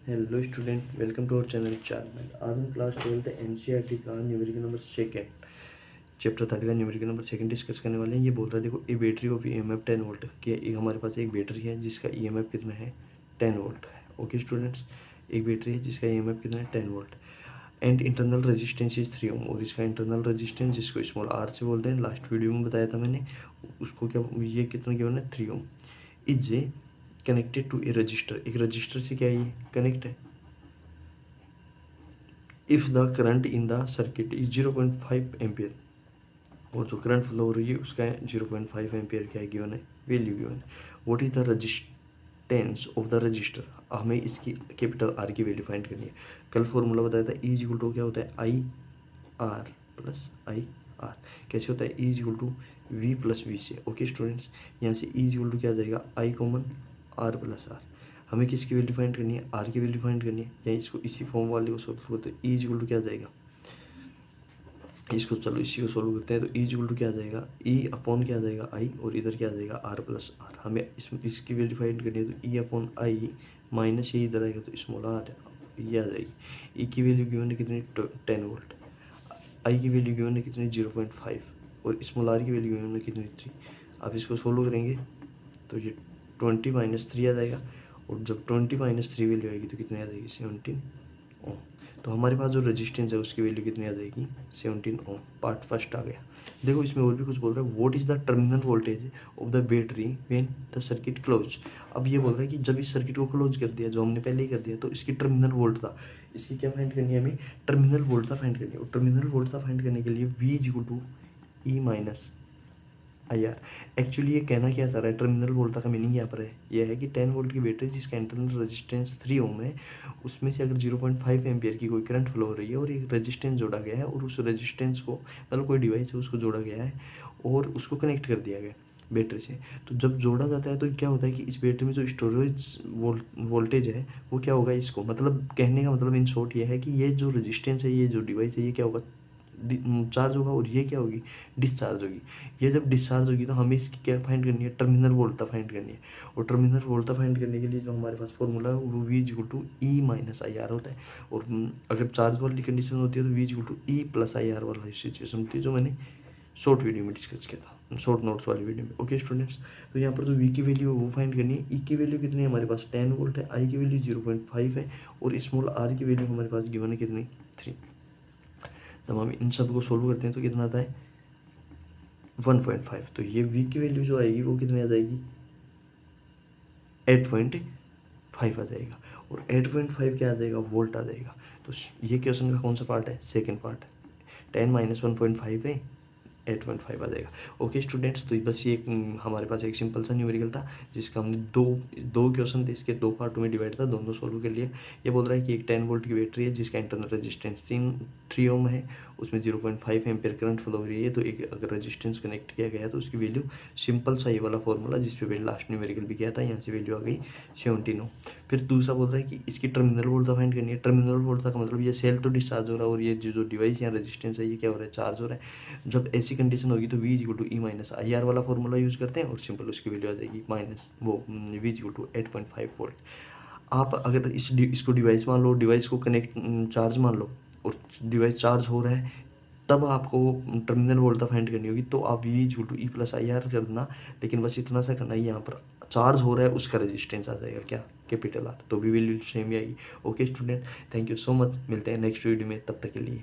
Hello student, welcome to our channel chart. आज हम class 12 NCERT का न्यूमेरिकल नंबर सेकेंड चैप्टर 30 का numerical number second discuss करने वाले हैं। ये बोल रहा है, देखो, ए बैटरी ऑफ ईएमएफ 10 वोल्ट कि हमारे पास एक बैटरी है जिसका ईएमएफ कितना है 10 वोल्ट है। ओके स्टूडेंट्स, एक बैटरी है जिसका ईएमएफ कितना है 10 volt and internal resistance is 3 ओम। और इसका इंटरनल रेजिस्टेंस जिसको स्मॉल आर से बोलते हैं, लास्ट वीडियो में बताया था मैंने, उसको क्या ये कितना गिवन है 3 ohm is a connected to a register. एक रजिस्टर से क्या ये कनेक्ट है। If the current in the circuit is 0.5 ampere, और जो करंट फ्लो हो रही है उसका 0.5 एम्पियर क्या है गिवन है, वैल्यू गिवन है। What is the resistance of the register, हमें इसकी कैपिटल आर की वैल्यू फाइंड करनी है। कल फॉर्मूला बताया था, ई इक्वल टू क्या होता है I R plus I R. कैसे होता है, E equal to V plus V से। ओके स्टूडेंट्स, यहाँ से ई इक्वल टू क्या आ जाएगा I common R plus R. हमें किसकी वैल्यू फाइंड करनी है, आर की वैल्यू फाइंड करनी है, या इसको इसी फॉर्म वाले को सोल्व करते हैं। ई इक्वल टू क्या आ जाएगा, इसको चलो इसी को सोल्व करते हैं। तो ई इक्वल टू क्या आ जाएगा, ई अपॉन क्या आ जाएगा आई, और इधर क्या आ जाएगा आर प्लस आर। हमें इसकी वैल्यू फाइंड करनी है, तो ई अपॉन आई माइनस ये इधर आएगा तो स्मॉल आर ये आ जाएगी। ई की वैल्यू गिवन है कितनी 10 वोल्ट, आई की वैल्यू गिवन है कितनी 0.5, और स्मॉल आर की वैल्यू गिवन है कितनी 3। अब इसको सोल्व करेंगे तो ये 20 माइनस 3 आ जाएगा, और जब 20 माइनस 3 वैल्यू आएगी तो कितनी आ जाएगी 17 ओम। तो हमारे पास जो रेजिस्टेंस है उसकी वैल्यू कितनी आ जाएगी 17 ओम। पार्ट फर्स्ट आ गया। देखो इसमें और भी कुछ बोल रहा है, what is the terminal voltage of the battery when the circuit close. अब ये बोल रहा है कि जब इस सर्किट को क्लोज कर दिया, जो हमने पहले ही कर दिया, तो इसकी टर्मिनल वोल्ट था, इसकी क्या फाइंड करनी है हमें, टर्मिनल वोल्ट था फाइंड करनी है। और टर्मिनल वोल्ट था फाइंड करने के लिए V is equal to E minus I R. Actually ये कहना क्या चाह रहा है, टर्मिनल वोल्ट का मीनिंग यहाँ पर है, यह है कि 10 वोल्ट की बैटरी जिसका इंटरनल रेजिस्टेंस 3 ओम है, उसमें से अगर 0.5 एम्पियर की कोई करंट फ्लो हो रही है और एक रेजिस्टेंस जोड़ा गया है, और उस रेजिस्टेंस को मतलब कोई डिवाइस है उसको जोड़ा गया है और उसको कनेक्ट कर दिया गया बैटरी से। तो जब जोड़ा जाता है तो क्या होता है कि इस बैटरी में जो स्टोरेज वोल्टेज है वो क्या होगा, इसको मतलब कहने का मतलब इन शॉर्ट ये है कि ये जो रेजिस्टेंस है, ये जो डिवाइस है, ये क्या होगा चार्ज होगा, और ये क्या होगी डिस्चार्ज होगी। ये जब डिस्चार्ज होगी तो हमें इसकी क्या फाइंड करनी है, टर्मिनल वोल्टा फाइंड करनी है। और टर्मिनल वोल्टा फाइंड करने के लिए जो हमारे पास फॉर्मूला है वो V equal to E minus I R होता है। और अगर चार्ज वाली कंडीशन होती है तो V equal to E plus I R वाला सिचुएशन होती है, जो मैंने शॉर्ट वीडियो में डिस्कस किया था, शॉर्ट नोट्स वाली वीडियो में। ओके स्टूडेंट्स, तो यहाँ पर जो वी की वैल्यू है वो फाइंड करनी है। ई की वैल्यू कितनी है हमारे पास 10 वोल्ट है, आई की वैल्यू 0.5 है, और स्मॉल आर की वैल्यू हमारे पास गिवन है कितनी 3। जब हम इन सब को सोल्व करते हैं तो कितना आता है 1.5। तो ये v की वैल्यू जो आएगी वो कितनी आ जाएगी 8.5 आ जाएगा, और 8.5 क्या आ जाएगा वोल्ट आ जाएगा। तो ये क्वेश्चन का कौन सा पार्ट है, सेकंड पार्ट है। 10 माइनस 1.5 है 8.5 आ जाएगा। ओके स्टूडेंट्स, तो बस ये हमारे पास एक सिंपल सा न्यूमेरिकल था जिसका हमने दो क्वेश्चन थे, इसके दो पार्टों में डिवाइड था, दोनों सोल्व कर लिया। ये बोल रहा है कि एक 10 वोल्ट की बैटरी है जिसका इंटरनल रेजिस्टेंस 3 ओम है, उसमें 0.5 एम्पियर करंट फ्लो हो रही है। तो एक अगर रेजिस्टेंस कनेक्ट किया गया है तो उसकी वैल्यू सिंपल सा ये वाला फॉर्मूला जिस पे लास्ट न्यूमेरिकल भी किया था, यहाँ से वैल्यू आ गई 17 ओम। फिर दूसरा बोल रहा है कि इसकी टर्मिनल वोल्ट फाइंड करनी है। टर्मिनल वोल्ट का मतलब ये सेल तो डिस्चार्ज हो रहा है, और ये जो डिवाइस या रेजिस्टेंस है ये क्या हो रहा है, चार्ज हो रहा है। जब ऐसी कंडीशन होगी तो V equal to E minus I R वाला फॉर्मूला यूज़ करते हैं, और सिंपल उसकी वैल्यू आ जाएगी माइनस वो वी इक्वल टू 8.5 वोल्ट। आप अगर इसको डिवाइस मान लो, डिवाइस को कनेक्ट चार्ज मान लो, और डिवाइस चार्ज हो रहा है, तब आपको टर्मिनल वोल्ट फाइंड करनी होगी। तो आप V equal to E plus I R करना, लेकिन बस इतना सा करना है, यहाँ पर चार्ज हो रहा है उसका रेजिस्टेंस आ जाएगा क्या, कैपिटल आर, तो भी वैल्यू सेम ही आएगी। Okay student, thank you so much, मिलते हैं नेक्स्ट वीडियो में, तब तक के लिए।